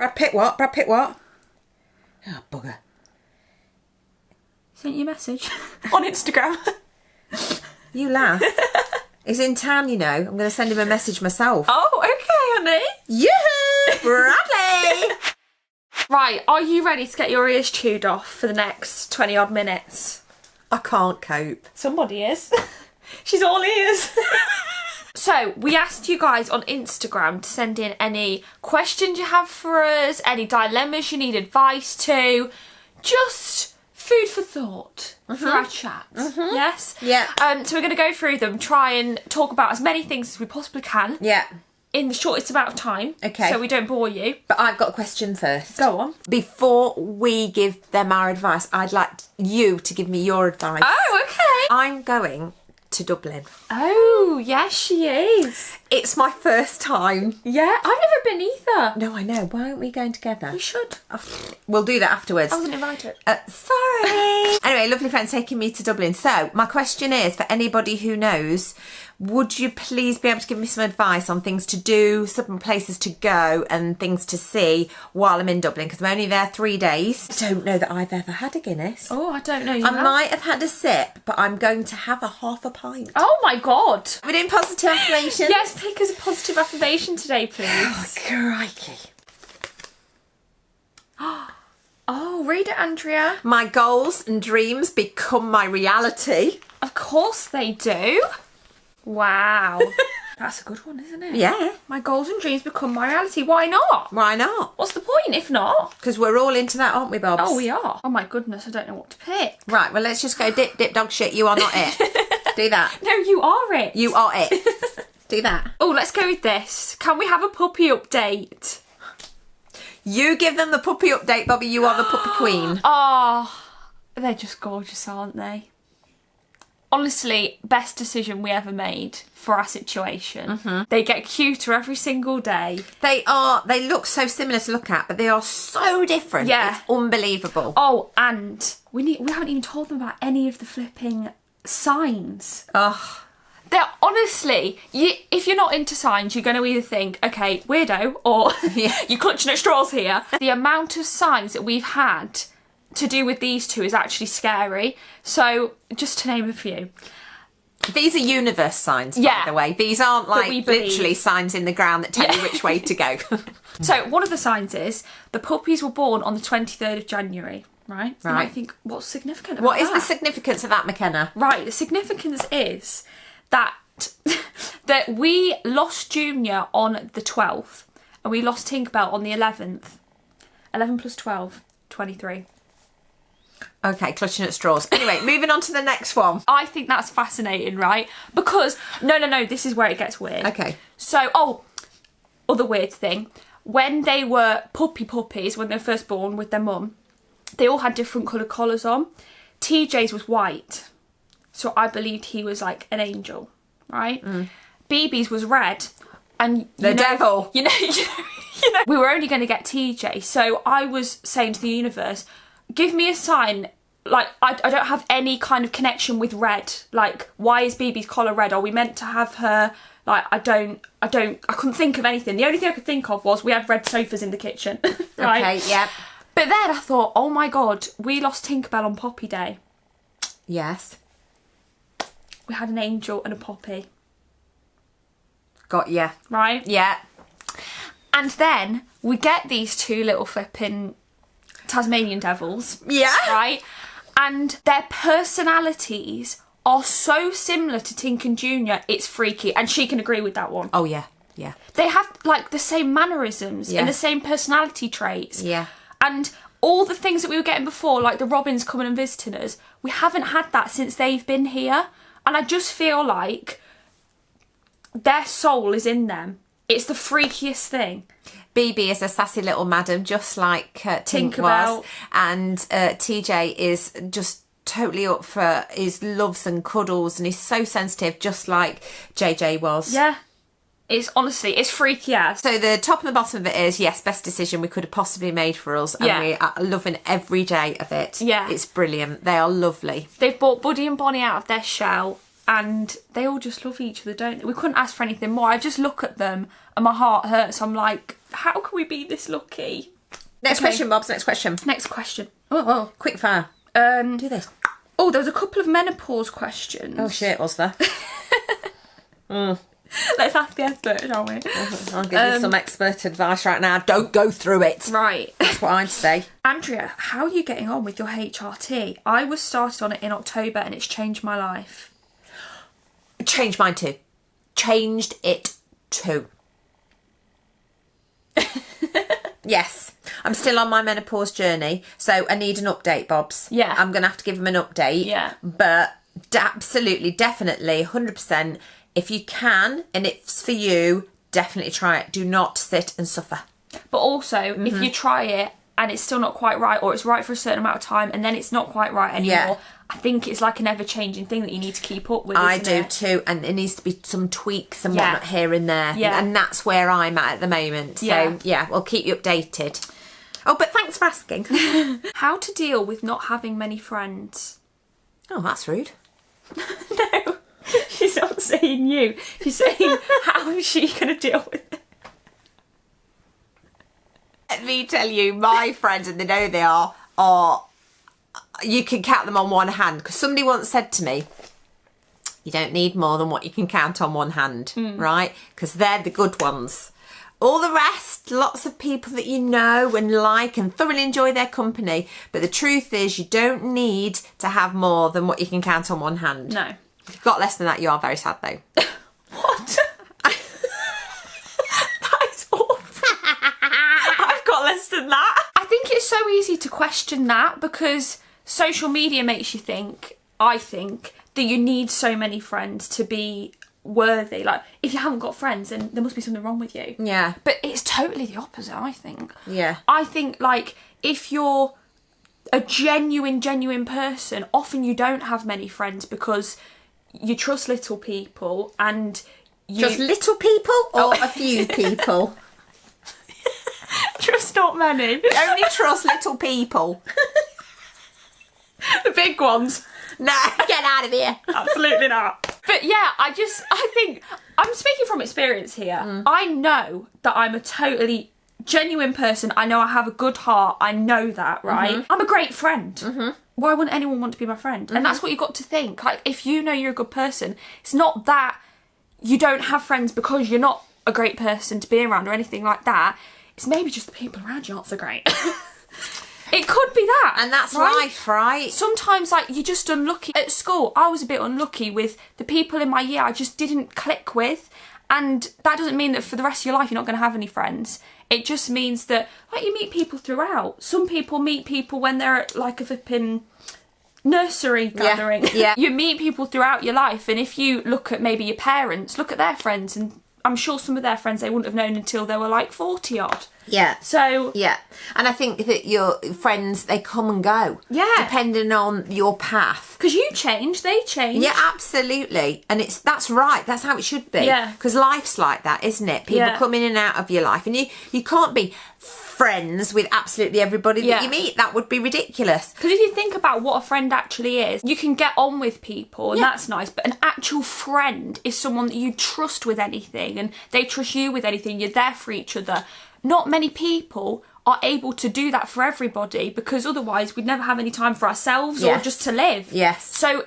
Brad Pitt what? Brad Pitt what? Oh, bugger. Sent you a message on Instagram. You laugh. He's in town, you know. I'm going to send him a message myself. Oh, okay, honey. Yoo-hoo! Bradley! Right, are you ready to get your ears chewed off for the next 20 odd minutes? I can't cope. Somebody is. She's all ears. So, we asked you guys on Instagram to send in any questions you have for us, any dilemmas you need advice to, just food for thought for our chat. Yes? Yeah. So we're going to go through them, try and talk about as many things as we possibly can. Yeah. In the shortest amount of time. Okay. So we don't bore you. But I've got a question first. Go on. Before we give them our advice, I'd like you to give me your advice. Oh, okay. I'm going to Dublin. Oh, yes, she is. It's my first time. Yeah, I've never been either. No, I know. Why aren't we going together? We should. We'll do that afterwards. I wasn't invited. Sorry. Anyway, lovely friends taking me to Dublin. So, my question is, for anybody who knows, would you please be able to give me some advice on things to do, some places to go and things to see while I'm in Dublin? Because I'm only there 3 days. I don't know that I've ever had a Guinness. Oh, I don't know. I might have had a sip, but I'm going to have a half a pint. Oh my God. We're doing positive affirmations. Yes, pick us a positive affirmation today, please. Oh, crikey. Oh, read it, Andrea. My goals and dreams become my reality. Of course they do. Wow. That's a good one, isn't it? Yeah. My goals and dreams become my reality. Why not? Why not? What's the point if not? Because we're all into that, aren't we, Bobs? Oh, we are. Oh my goodness, I don't know what to pick. Right, well, let's just go dip, dip, dog shit. You are not it. Do that. No, you are it. You are it. Do that. Oh, let's go with this. Can we have a puppy update? You give them the puppy update, Bobby. You are the puppy queen. Oh, they're just gorgeous, aren't they? Honestly, best decision we ever made for our situation. They get cuter every single day. They are. They look so similar to look at, but they are so different. Yeah. It's unbelievable. Oh, and we haven't even told them about any of the flipping signs. Oh. They're honestly, if you're not into signs, you're going to either think, okay, weirdo, or you're clutching at straws here. The amount of signs that we've had to do with these two is actually scary. So, just to name a few. These are universe signs, by Yeah. the way. These aren't like we believe. literally signs in the ground that tell you which way to go. So, one of the signs is the puppies were born on the 23rd of January, right? You might think, what's significant about What is that? the significance of that, McKenna? Right, the significance is that that we lost Junior on the 12th and we lost Tinkerbell on the 11th. 11 plus 12, 23. Okay, clutching at straws. Anyway, moving on to the next one. I think that's fascinating, right? Because, no, this is where it gets weird. Okay. So, other weird thing. When they were puppies, when they were first born with their mum, they all had different coloured collars on. TJ's was white. So I believed he was like an angel, right? BB's was red. And the devil. You know, we were only going to get TJ. So I was saying to the universe, give me a sign. Like, I don't have any kind of connection with red. Like, why is BB's collar red? Are we meant to have her? Like, I couldn't think of anything. The only thing I could think of was we had red sofas in the kitchen. Right? Okay, yeah. But then I thought, oh my God, we lost Tinkerbell on Poppy Day. Yes. We had an angel and a poppy. Got ya. Right? Yeah. And then we get these two little flipping Tasmanian devils. Yeah. Right? And their personalities are so similar to Tink and Junior, it's freaky. And she can agree with that one. Oh, yeah. Yeah. They have, like, the same mannerisms Yeah. and the same personality traits. Yeah. And all the things that we were getting before, like the Robins coming and visiting us, we haven't had that since they've been here. And I just feel like their soul is in them. It's the freakiest thing. BB is a sassy little madam, just like Tink Tinkerbell. was. And TJ is just totally up for his loves and cuddles, and he's so sensitive, just like JJ was. Yeah. It's honestly, it's freaky as. So the top and the bottom of it is, yes, best decision we could have possibly made for us. And Yeah. we are loving every day of it. Yeah. It's brilliant. They are lovely. They've brought Buddy and Bonnie out of their shell. and they all just love each other, don't they? We couldn't ask for anything more. I just look at them and my heart hurts. I'm like, how can we be this lucky? Next question, Bobs. Next question. Next question. Oh. Quick fire. Do this. Oh, there was a couple of menopause questions. Oh shit, was there? Let's ask the expert, shall we? I'll give you some expert advice right now. Don't go through it. Right. That's what I'd say. Andrea, how are you getting on with your HRT? I was started on it in October and it's changed my life. Changed mine too. Changed it too. Yes. I'm still on my menopause journey, so I need an update, Bobs. Yeah. I'm going to have to give them an update. Yeah. But absolutely, definitely, 100%, if you can, and it's for you, definitely try it. Do not sit and suffer. But also, if you try it and it's still not quite right, or it's right for a certain amount of time and then it's not quite right anymore, I think it's like an ever-changing thing that you need to keep up with, I isn't do it? too, and it needs to be some tweaks and whatnot here and there. Yeah. And that's where I'm at the moment. So, yeah, we'll keep you updated. Oh, but thanks for asking. How to deal with not having many friends? Oh, that's rude. No, she's not saying you. She's saying, how is she going to deal with it? Let me tell you, my friends, and they know they are, you can count them on one hand. Because somebody once said to me, you don't need more than what you can count on one hand, right? Because they're the good ones. All the rest, lots of people that you know and like and thoroughly enjoy their company. But the truth is, you don't need to have more than what you can count on one hand. No. If you've got less than that, you are very sad, though. What? That is awful. I've got less than that. I think it's so easy to question that because social media makes you think, I think, that you need so many friends to be worthy. Like, if you haven't got friends, then there must be something wrong with you. Yeah. But it's totally the opposite, I think. Yeah. I think, like, if you're a genuine person, often you don't have many friends because you trust little people and you... Just little people or a few people? Trust not many. Only trust little people. The big ones. No, get out of here. Absolutely not. But yeah, I think, I'm speaking from experience here. I know that I'm a totally genuine person. I know I have a good heart. I know that, right? I'm a great friend. Why wouldn't anyone want to be my friend? And that's what you've got to think. Like, if you know you're a good person, it's not that you don't have friends because you're not a great person to be around or anything like that. It's maybe just the people around you aren't so great. It could be that. And that's life, right? Sometimes, like, you're just unlucky. At school, I was a bit unlucky with the people in my year I just didn't click with. And that doesn't mean that for the rest of your life you're not going to have any friends. It just means that, like, you meet people throughout. Some people meet people when they're at, like, a flipping nursery gathering. Yeah. You meet people throughout your life. And if you look at maybe your parents, look at their friends, and I'm sure some of their friends they wouldn't have known until they were, like, 40 odd. Yeah. So... Yeah. And I think that your friends, they come and go. Yeah. Depending on your path. Because you change, they change. Yeah, absolutely. And that's right. That's how it should be. Yeah. Because life's like that, isn't it? People come in and out of your life. And you can't be friends with absolutely everybody that you meet. That would be ridiculous. Because if you think about what a friend actually is, you can get on with people and that's nice, but an actual friend is someone that you trust with anything and they trust you with anything. You're there for each other. Not many people are able to do that for everybody because otherwise we'd never have any time for ourselves or just to live. Yes. So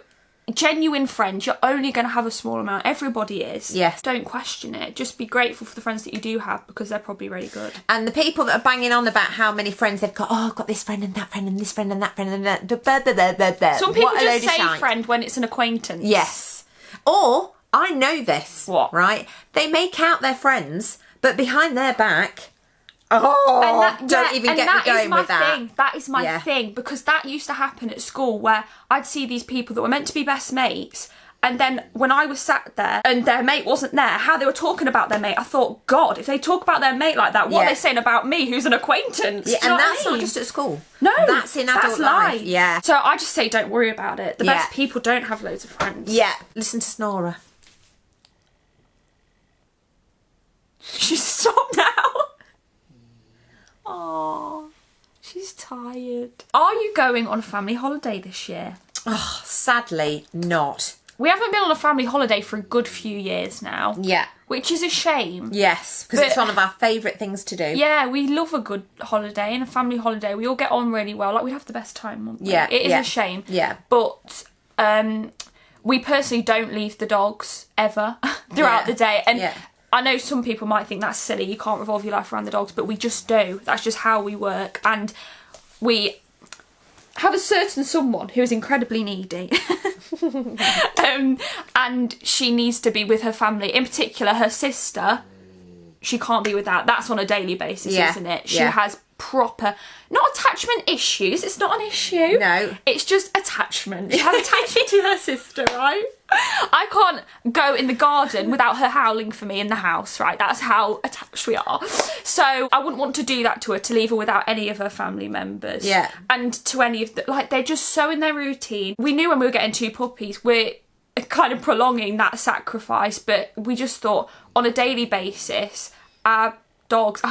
genuine friends, you're only going to have a small amount. Everybody is. Yes. Don't question it. Just be grateful for the friends that you do have because they're probably really good. And the people that are banging on about how many friends they've got, I've got this friend and that friend and this friend and that friend and that. Some people just say friend when it's an acquaintance. Yes. Or, I know this. What? Right? They make out their friends, but behind their back... Oh, don't even get me going with that. That is my thing, because that used to happen at school where I'd see these people that were meant to be best mates, and then when I was sat there and their mate wasn't there, how they were talking about their mate, I thought, God, if they talk about their mate like that, what are they saying about me, who's an acquaintance? Yeah, and that's not just at school. No, that's in adult life. Yeah. So I just say, don't worry about it. The best people don't have loads of friends. Yeah. Listen to Snora. She's stopped now. Oh, she's tired. Are you going on a family holiday this year? Oh, sadly not. We haven't been on a family holiday for a good few years now. Yeah. Which is a shame. Yes, because it's one of our favourite things to do. Yeah, we love a good holiday and a family holiday. We all get on really well. Like, we have the best time, wouldn't we? Yeah. It is a shame. Yeah. But we personally don't leave the dogs ever throughout the day. And I know some people might think that's silly. You can't revolve your life around the dogs, but we just do. That's just how we work. And we have a certain someone who is incredibly needy. And she needs to be with her family. In particular, her sister, she can't be without. That's on a daily basis, isn't it? She has proper, not attachment issues. It's not an issue. No. It's just attachment. She has attachment to her sister, right? I can't go in the garden without her howling for me in the house, right? That's how attached we are. So I wouldn't want to do that to her, to leave her without any of her family members. Yeah. And to any of the, like, they're just so in their routine. We knew when we were getting 2 puppies, we're kind of prolonging that sacrifice, but we just thought on a daily basis, our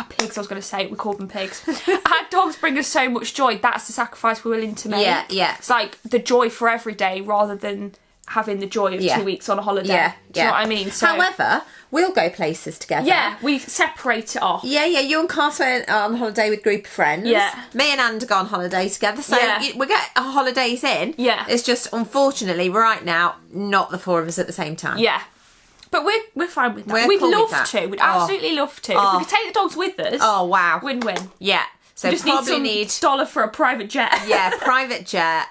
pigs, I was going to say, we call them pigs. Our dogs bring us so much joy. That's the sacrifice we're willing to make. Yeah, yeah. It's like the joy for every day rather than having the joy of 2 weeks on a holiday. Yeah, Do you know what I mean? So, however, we'll go places together. yeah, we separate it off. Yeah, you and Carl went on holiday with a group of friends. Yeah. Me and Anne go on holiday together. So Yeah. we get our holidays in. Yeah. It's just, unfortunately, right now, not the 4 of us at the same time. Yeah. But we're fine with that. We're We'd cool with love that. to. We'd absolutely love to. If we could take the dogs with us, Oh, wow. win-win. Yeah. So We just probably need some dollar for a private jet. yeah, private jet.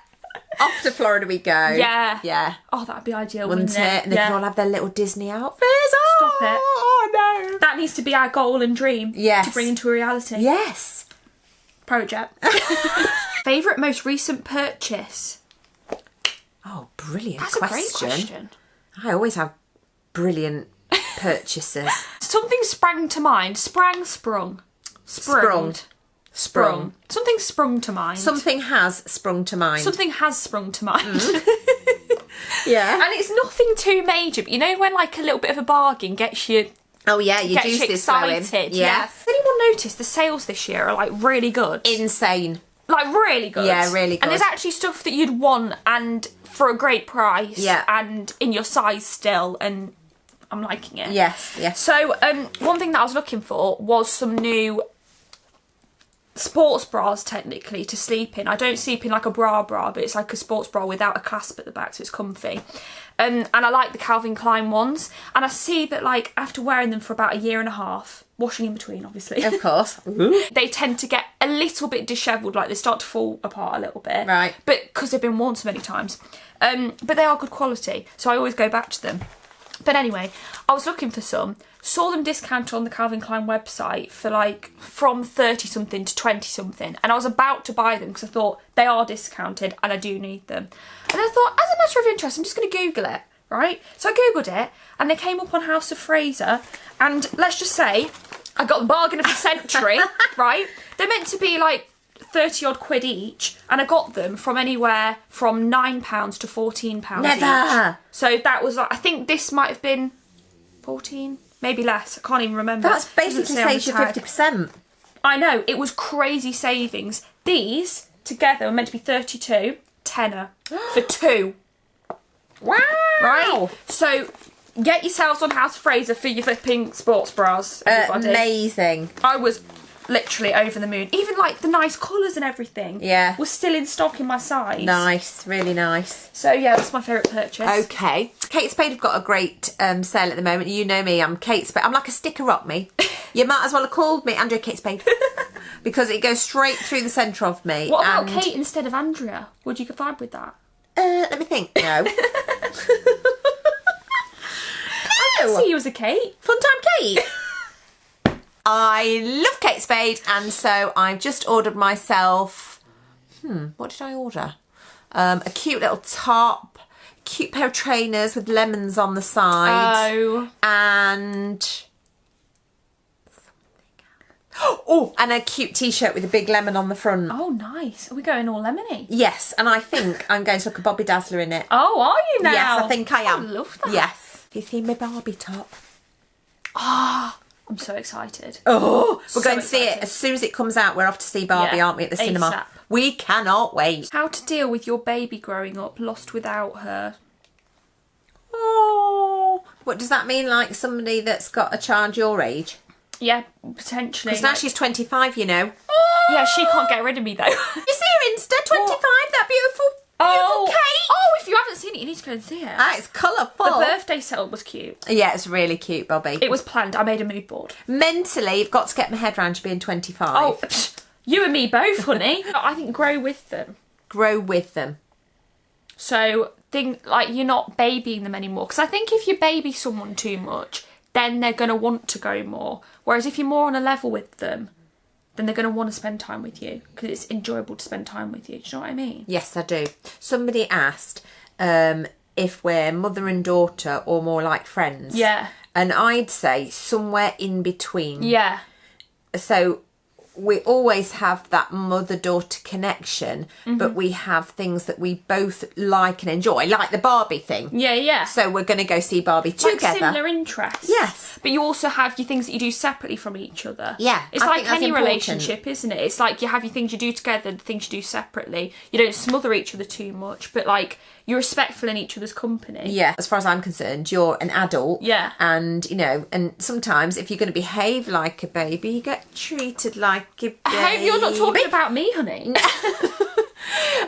Off to Florida we go. Yeah. Yeah. Oh, that'd be ideal, Wouldn't wouldn't it? it? And they can all have their little Disney outfits. Stop it. Oh, no. That needs to be our goal and dream. Yes. To bring into a reality. Yes. Private jet. Favourite most recent purchase? Oh, brilliant That's a great question. I always have brilliant purchases. Something sprang to mind. Sprung. Something sprung to mind. Something has sprung to mind. Something has sprung to mind. Yeah. And it's nothing too major, but you know when like a little bit of a bargain gets you Oh yeah, your gets juice you is flowing. excited. Yeah. Has anyone noticed the sales this year are like really good? Insane. Like really good. Yeah, really good. And there's actually stuff that you'd want and for a great price. Yeah. And in your size still, and I'm liking it. Yes, yes. So one thing that I was looking for was some new sports bras, technically, to sleep in. I don't sleep in like a bra, but it's like a sports bra without a clasp at the back, so it's comfy. And I like the Calvin Klein ones. And I see that like after wearing them for about a year and a half, washing in between obviously, Of course. they tend to get a little bit dishevelled, like they start to fall apart a little bit. Right. But because they've been worn so many times. But they are good quality, so I always go back to them. But anyway, I was looking for some, saw them discounted on the Calvin Klein website for like from 30 something to 20 something, and I was about to buy them because I thought they are discounted and I do need them. And then I thought, as a matter of interest, I'm just going to Google it, right? So I Googled it and they came up on House of Fraser, and let's just say I got the bargain of the century, right? They're meant to be like 30 odd quid each, and I got them from anywhere from £9 to £14 Never. each. So that was like, I think this might have been 14, maybe less. I can't even remember. That's basically Doesn't say on the saves you tag. 50%. I know, it was crazy savings. These together were meant to be 32, tenner for 2. Wow. Right? So get yourselves on House of Fraser for your flipping sports bras, everybody. Amazing. I was literally over the moon. Even like the nice colours and everything. Yeah. Was still in stock in my size. Nice. Really nice. So yeah, that's my favourite purchase. Okay. Kate Spade have got a great sale at the moment. You know me, I'm Kate Spade. I'm like a sticker up me. You might as well have called me Andrea Kate Spade. Because it goes straight through the centre of me. What about Kate instead of Andrea? Would you vibe with that? Let me think. No. I see you as a Kate. Fun time Kate. I love Kate Spade, and so I've just ordered myself, what did I order? A cute little top, cute pair of trainers with lemons on the side. Oh. And and a cute t-shirt with a big lemon on the front. Oh, nice. Are we going all lemony? Yes, and I think I'm going to look a Bobby Dazzler in it. Oh, are you now? Yes, I think I am. I love that. Yes. Have you seen my Barbie top? I'm so excited. Oh, we're So going to see it excited. as soon as it comes out. We're off to see Barbie, Yeah, aren't we, at the cinema? ASAP. We cannot wait. How to deal with your baby growing up lost without her. Oh, what does that mean? Like somebody that's got a child your age? Yeah, potentially. Because now she's 25, you know. Yeah, she can't get rid of me though. You see her Insta, 25, that beautiful cake. Oh, if you haven't seen it, you need to go and see it. Ah, it's colourful. The birthday setup was cute. Yeah, it's really cute, Bobby. It was planned. I made a mood board. Mentally, I've got to get my head around you being 25. Oh, you and me both, honey. I think grow with them. Grow with them. So, like, you're not babying them anymore. Because I think if you baby someone too much, then they're going to want to go more. Whereas if you're more on a level with them, then they're going to want to spend time with you. Because it's enjoyable to spend time with you. Do you know what I mean? Yes, I do. Somebody asked if we're mother and daughter or more like friends. Yeah. And I'd say somewhere in between. Yeah. So we always have that mother-daughter connection, but we have things that we both like and enjoy, like the Barbie thing. Yeah, yeah. So we're going to go see Barbie Like together. similar interests. Yes. But you also have your things that you do separately from each other. Yeah, It's I like think that's any important. relationship, isn't it? It's like you have your things you do together and things you do separately. You don't smother each other too much, but like you're respectful in each other's company. Yeah, as far as I'm concerned, you're an adult. Yeah. And, you know, and sometimes if you're going to behave like a baby, you get treated like a baby. I hope you're not talking about me, honey.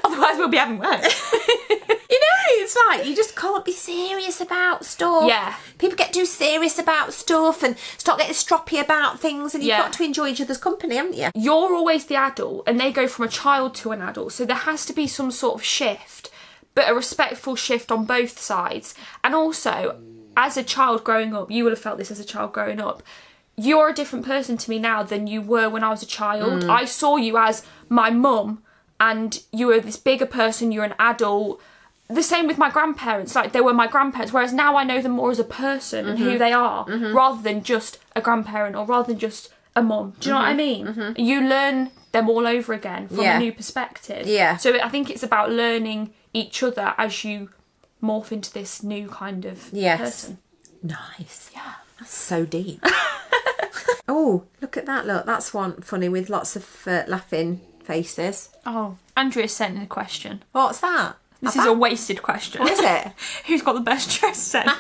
Otherwise we'll be having words. You know, it's like you just can't be serious about stuff. Yeah. People get too serious about stuff and start getting stroppy about things, and you've Yeah. got to enjoy each other's company, haven't you? You're always the adult and they go from a child to an adult. So there has to be some sort of shift, but a respectful shift on both sides. And also, as a child growing up, you will have felt this as a child growing up, you're a different person to me now than you were when I was a child. I saw you as my mum and you were this bigger person, you're an adult. The same with my grandparents, like they were my grandparents, whereas now I know them more as a person and who they are, rather than just a grandparent or rather than just a mum. Do you know what I mean? You learn them all over again from a new perspective. Yeah. So I think it's about learning each other as you morph into this new kind of person. Nice. Yeah. That's so deep. Oh, look at that. Look, that's one funny with lots of laughing faces. Oh, Andrea sent in a question. What's that? This is a wasted question. What is it? Who's got the best dress sense?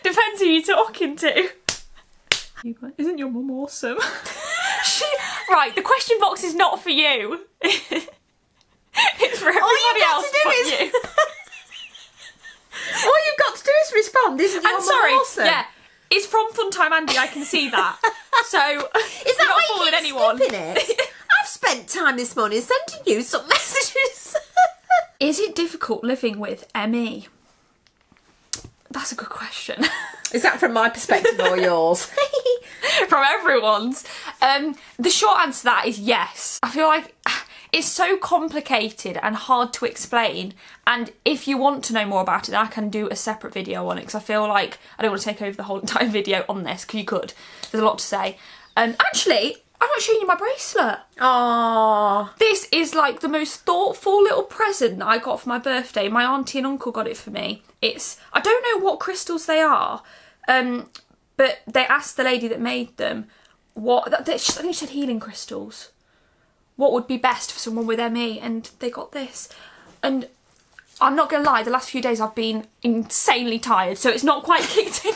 Depends who you're talking to. Isn't your mum awesome? Right, the question box is not for you. It's for everybody else but you. All you've got to do is respond, isn't your I'm mum sorry. awesome? Yeah, it's from Funtime Andy. I can see that. So Is that why you keep anyone? skipping it? I've spent time this morning sending you some messages. Is it difficult living with ME? That's a good question. Is that from my perspective or yours? From everyone's. The short answer to that is yes. I feel like it's so complicated and hard to explain, and if you want to know more about it, then I can do a separate video on it, because I feel like I don't want to take over the whole entire video on this, because you could. There's a lot to say. Actually, I'm not showing you my bracelet. Aww. This is like the most thoughtful little present that I got for my birthday. My auntie and uncle got it for me. I don't know what crystals they are, but they asked the lady that made them I think she said healing crystals. What would be best for someone with ME, and they got this. And I'm not going to lie, the last few days I've been insanely tired, so it's not quite kicked in.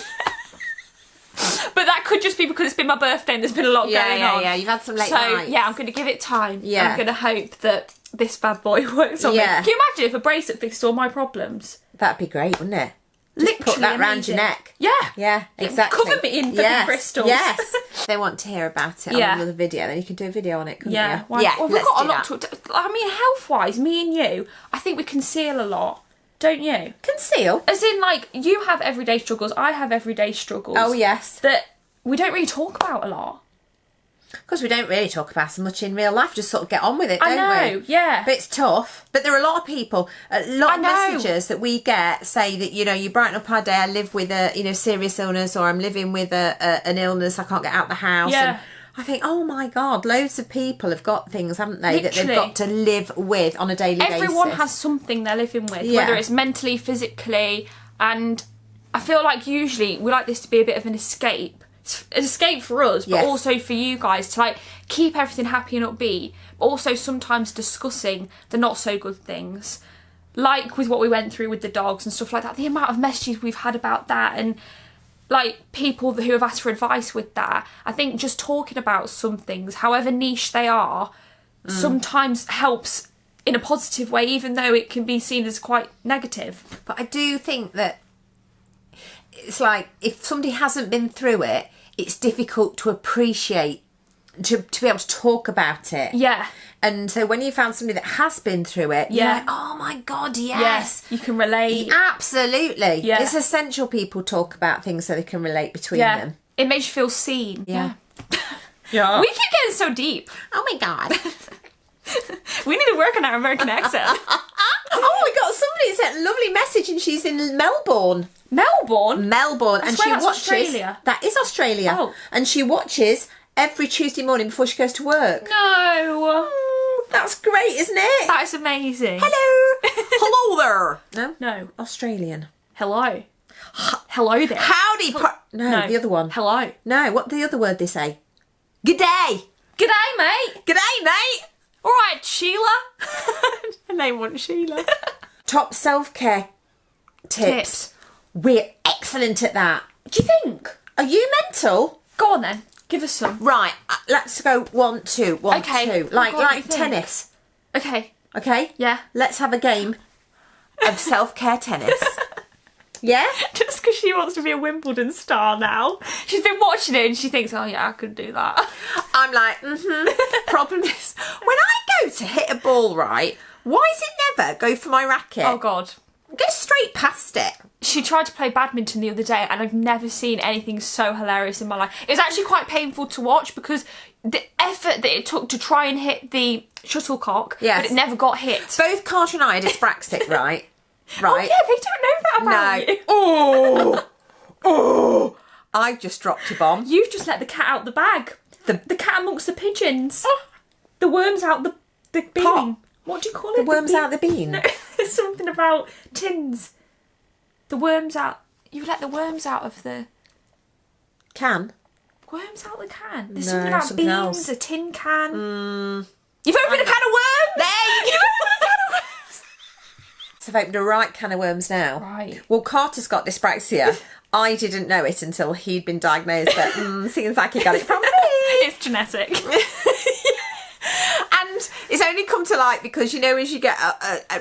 But that could just be because it's been my birthday and there's been a lot going on. Yeah, you've had some late nights. nights. Yeah, I'm going to give it time. Yeah. I'm going to hope that this bad boy works on me. Yeah. Can you imagine if a bracelet fixed all my problems? That'd be great, wouldn't it? Just Literally put that round amazing. your neck. Yeah. Yeah, exactly. Cover me in fucking crystals. Yes. If they want to hear about it on another video, then you can do a video on it, couldn't Yeah. you? Well, we've let's got a do lot that. to... I mean, health-wise, me and you, I think we conceal a lot. Don't you? Conceal? As in, like, you have everyday struggles, I have everyday struggles. Oh, yes. That we don't really talk about a lot. Because we don't really talk about so much in real life, just sort of get on with it, don't we? I know, yeah. But it's tough. But there are a lot of people, a lot of I know. messages that we get say that, you know, you brighten up our day, I live with a, you know, serious illness, or I'm living with an illness, I can't get out the house. Yeah. And I think, oh my God, loads of people have got things, haven't they, that they've Literally. got to live with on a daily basis. Everyone has something they're living with, Yeah. whether it's mentally, physically, and I feel like usually we like this to be a bit of an escape. It's an escape for us, but Yes. also for you guys to like keep everything happy and upbeat, but also sometimes discussing the not so good things. like with what we went through with the dogs and stuff like that, the amount of messages we've had about that, and like people who have asked for advice with that, I think just talking about some things, however niche they are, sometimes helps in a positive way, even though it can be seen as quite negative. But I do think that it's like, if somebody hasn't been through it, it's difficult to appreciate, to be able to talk about it. Yeah. And so when you found somebody that has been through it, you're like, oh my God, yes. You can relate. Absolutely. Yeah. It's essential people talk about things so they can relate between them. It makes you feel seen. Yeah. Yeah. We keep getting so deep. Oh my God. We need to work on our American accent. Oh my God, somebody sent a lovely message and she's in Melbourne. Melbourne? And she that's watches. Australia. That is Australia. Oh. And she watches every Tuesday morning before she goes to work. No. That's great, isn't it? That is amazing. Hello. Hello there. No? No. Australian. Hello. Hello there. Howdy. No, the other one. Hello. No, what the other word they say? Good day. G'day, mate. G'day, mate. All right, Sheila. And they want Sheila. Top self-care tips. We're excellent at that. Do you think? Are you mental? Go on then. Give us some. Right, let's go 1, 2, 1, Okay. 2. Like Go on, what do you think? tennis. Okay. Okay? Yeah. Let's have a game of self-care tennis. Yeah? Just because she wants to be a Wimbledon star now. She's been watching it and she thinks, oh yeah, I could do that. I'm like, Problem is, when I go to hit a ball, right, why does it never go for my racket? Oh God. Go straight past it. She tried to play badminton the other day and I've never seen anything so hilarious in my life. It was actually quite painful to watch because the effort that it took to try and hit the shuttlecock, but it never got hit. Both Carter and I are dyspraxic, right? Right. Oh yeah, they don't know that about you. Oh, I've just dropped a bomb. You've just let the cat out the bag. The cat amongst the pigeons. The worms out the bean. Pot. What do you call it? The worms out the bean. No, there's something about tins. The worms out. You let the worms out of the Can. worms out the can. There's No, something about something beans. else. A tin can. You've opened a can of worms. There you go. opened a can of worms. So I've opened a right can of worms now. Right. Well, Carter's got dyspraxia. I didn't know it until he'd been diagnosed, but seems like he got it from me. It's genetic. And it's only come to light because, you know, as you get...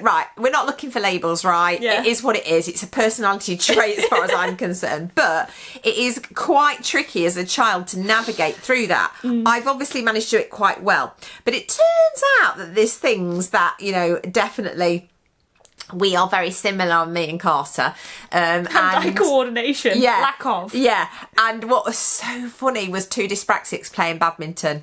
right, we're not looking for labels, right? Yeah. It is what it is. It's a personality trait as far as I'm concerned. But it is quite tricky as a child to navigate through that. I've obviously managed to do it quite well. But it turns out that there's things that, you know, definitely... We are very similar, me and Carter. Hand-eye coordination. Yeah. Lack of. Yeah. And what was so funny was two dyspraxics playing badminton.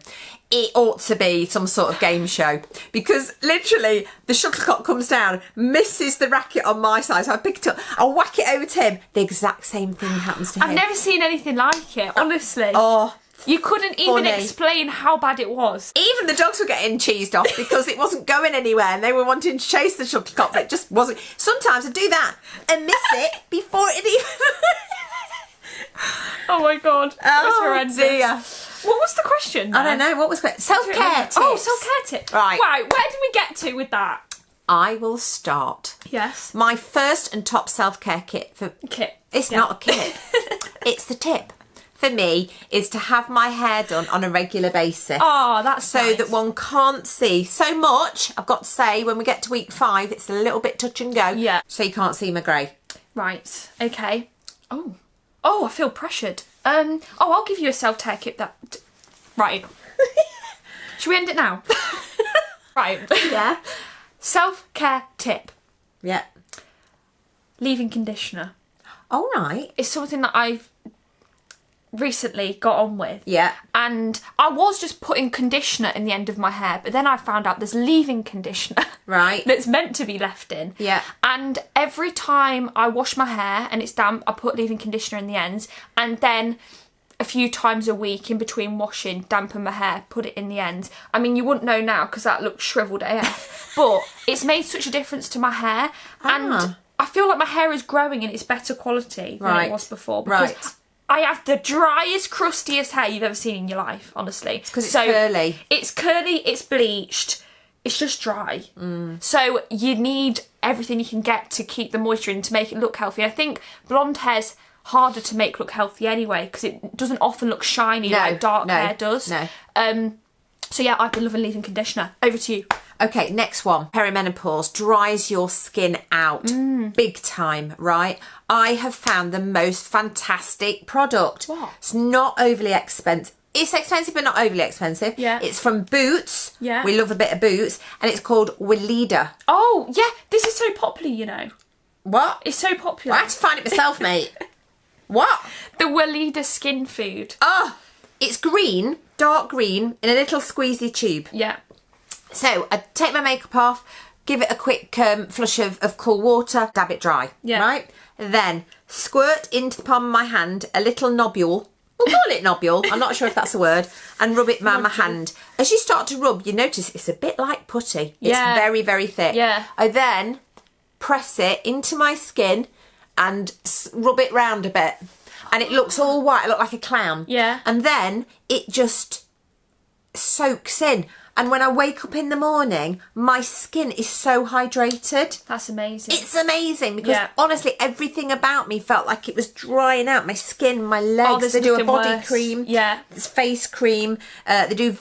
It ought to be some sort of game show because literally the shuttlecock comes down, misses the racket on my side, so I pick it up, I whack it over to him. The exact same thing happens to him. I've never seen anything like it, honestly. Oh, you couldn't even funny. Explain how bad it was. Even the dogs were getting cheesed off because it wasn't going anywhere and they were wanting to chase the shuttlecock, but it just wasn't. Sometimes I do that and miss it before it even... Oh my God. That was Oh horrendous. dear. What was the question I then? don't know, what was it? Self-care tips. Oh, self-care tips. Right. Where did we get to with that? I will start. Yes. My first and top self-care kit for... Kit. It's Yeah. not a kit. It's the tip. For me, is to have my hair done on a regular basis. Oh, that's so nice. that one can't see so much. I've got to say, when we get to week 5, it's a little bit touch and go. Yeah. So you can't see my grey. Right. Okay. Oh, I feel pressured. I'll give you a self-care kit that... Right. Should we end it now? Right. Yeah. Self-care tip. Yeah. Leave-in conditioner. All right. It's something that I've recently got on with. Yeah. And I was just putting conditioner in the end of my hair, but then I found out there's leave-in conditioner. Right. That's meant to be left in. Yeah. And every time I wash my hair and it's damp, I put leave-in conditioner in the ends, and then a few times a week in between washing, dampen my hair, put it in the ends. I mean, you wouldn't know now because that looks shriveled AF, but it's made such a difference to my hair, and I feel like my hair is growing and it's better quality than it was before. Because I have the driest, crustiest hair you've ever seen in your life, honestly. Because it's curly. It's curly, it's bleached. it's just dry. So you need everything you can get to keep the moisture in to make it look healthy. I think blonde hair's harder to make look healthy anyway, because it doesn't often look shiny like dark hair does. No. So yeah, I've been loving leave-in conditioner. Over to you. Okay, next one. Perimenopause dries your skin out big time, right? I have found the most fantastic product. What? It's not overly expensive. It's expensive, but not overly expensive. Yeah. It's from Boots. Yeah. We love a bit of Boots. And it's called Weleda. Oh, yeah, this is so popular, you know. What? It's so popular. I had to find it myself, mate. What? The Weleda skin food. Oh, it's green, dark green, in a little squeezy tube. Yeah. So I take my makeup off, give it a quick flush of cool water, dab it dry, right? Then squirt into the palm of my hand a little nobule. We'll call it nobule. I'm not sure if that's a word. And rub it around my hand. As you start to rub, you notice it's a bit like putty. It's very, very thick. Yeah. I then press it into my skin and rub it round a bit. And it looks all white. I look like a clown. Yeah. And then it just soaks in. And when I wake up in the morning, my skin is so hydrated. That's amazing. It's amazing because honestly, everything about me felt like it was drying out. My skin, my legs. They do a body cream. Yeah. It's face cream. They do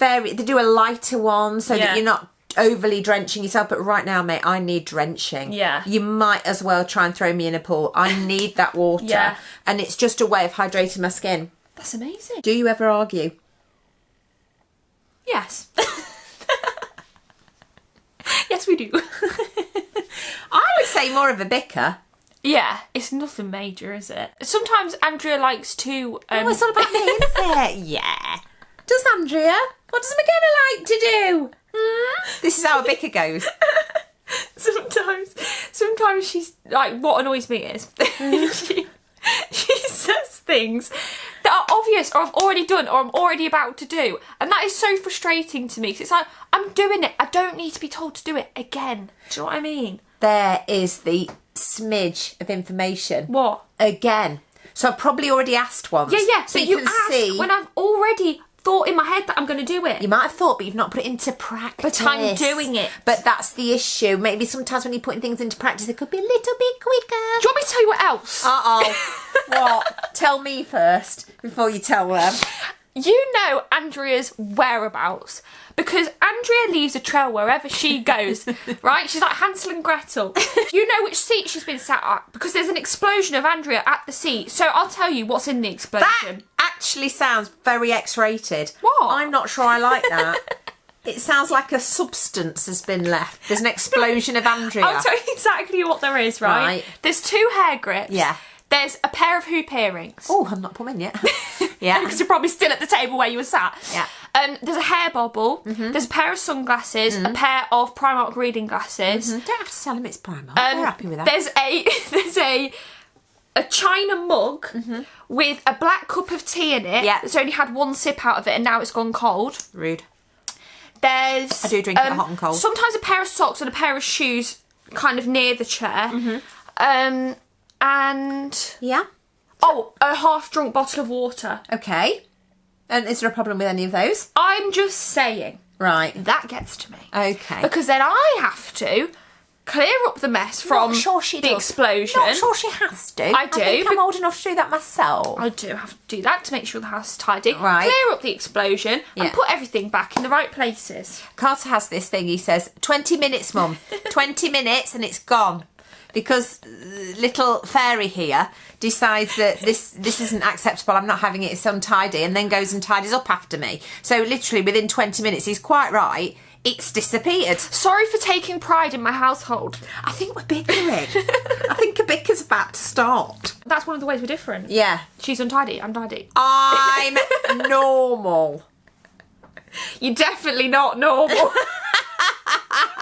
a lighter one so that you're not overly drenching yourself. But right now, mate, I need drenching. Yeah. You might as well try and throw me in a pool. I need that water. Yeah. And it's just a way of hydrating my skin. That's amazing. Do you ever argue? Yes. Yes, we do. I would say more of a bicker. Yeah, it's nothing major, is it? Sometimes Andrea likes to... Oh, it's all about me, isn't it? Yeah. Does Andrea? What does McKenna like to do? This is how a bicker goes. Sometimes she's like, what annoys me is she says things that are obvious or I've already done or I'm already about to do, and that is so frustrating to me because it's like, I'm doing it, I don't need to be told to do it again. Do you know what I mean? There is the smidge of information. What? Again. So I've probably already asked once. Yeah. So but you you can ask see when I've already thought in my head that I'm going to do it. You might have thought, but you've not put it into practice. But I'm doing it. But that's the issue. Maybe sometimes when you're putting things into practice, it could be a little bit quicker. Do you want me to tell you what else? What? Tell me first before you tell them. You know Andrea's whereabouts because Andrea leaves a trail wherever she goes, right? She's like Hansel and Gretel. You know which seat she's been sat at because there's an explosion of Andrea at the seat. So I'll tell you what's in the explosion. That actually sounds very X-rated. What? I'm not sure I like that. It sounds like a substance has been left. There's an explosion of Andrea. I'll tell you exactly what there is, right? There's 2 hair grips. Yeah. There's a pair of hoop earrings. Oh, I'm not put them in yet. Yeah. Because you're probably still at the table where you were sat. Yeah. There's a hair bobble. There's a pair of sunglasses. A pair of Primark reading glasses. Don't have to tell them it's Primark. They're happy with that. There's a china mug with a black cup of tea in it. Yeah. It's only had 1 sip out of it and now it's gone cold. Rude. There's... I do drink it hot and cold. Sometimes a pair of socks and a pair of shoes kind of near the chair. And... Yeah. Oh, a half-drunk bottle of water. Okay. And is there a problem with any of those? I'm just saying. Right. That gets to me. Okay. Because then I have to clear up the mess from the explosion. Not sure she has to. I do. I think I'm old enough to do that myself. I do have to do that to make sure the house is tidy. Right. Clear up the explosion and put everything back in the right places. Carter has this thing, he says, 20 minutes, Mum. 20 minutes and it's gone. Because little fairy here decides that this isn't acceptable, I'm not having it, it's untidy, and then goes and tidies up after me. So literally within 20 minutes, he's quite right, it's disappeared. Sorry for taking pride in my household. I think we're bickering. I think a bicker's about to start. That's one of the ways we're different. Yeah. She's untidy, I'm tidy. I'm normal. You're definitely not normal.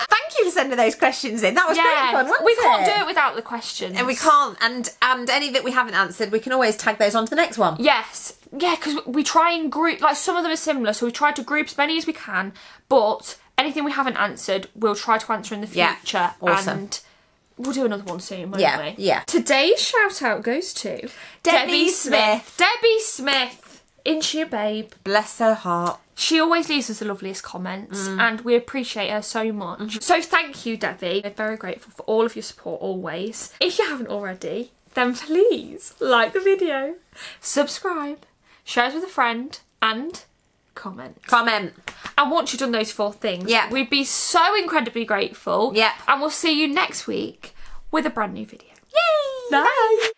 Thank you for sending those questions in. That was pretty fun, wasn't it? We can't do it without the questions. And we can't. And any that we haven't answered, we can always tag those on to the next one. Yes. Yeah, because we try and group, like some of them are similar, so we try to group as many as we can, but anything we haven't answered, we'll try to answer in the future. Yeah, awesome. And we'll do another one soon, won't we? Yeah. Today's shout out goes to Debbie Smith. Debbie Smith. Into your babe. Bless her heart. She always leaves us the loveliest comments and we appreciate her so much. So thank you, Debbie. We're very grateful for all of your support always. If you haven't already, then please like the video, subscribe, share it with a friend and comment. And once you've done those 4 things, we'd be so incredibly grateful. And we'll see you next week with a brand new video. Yay! Bye.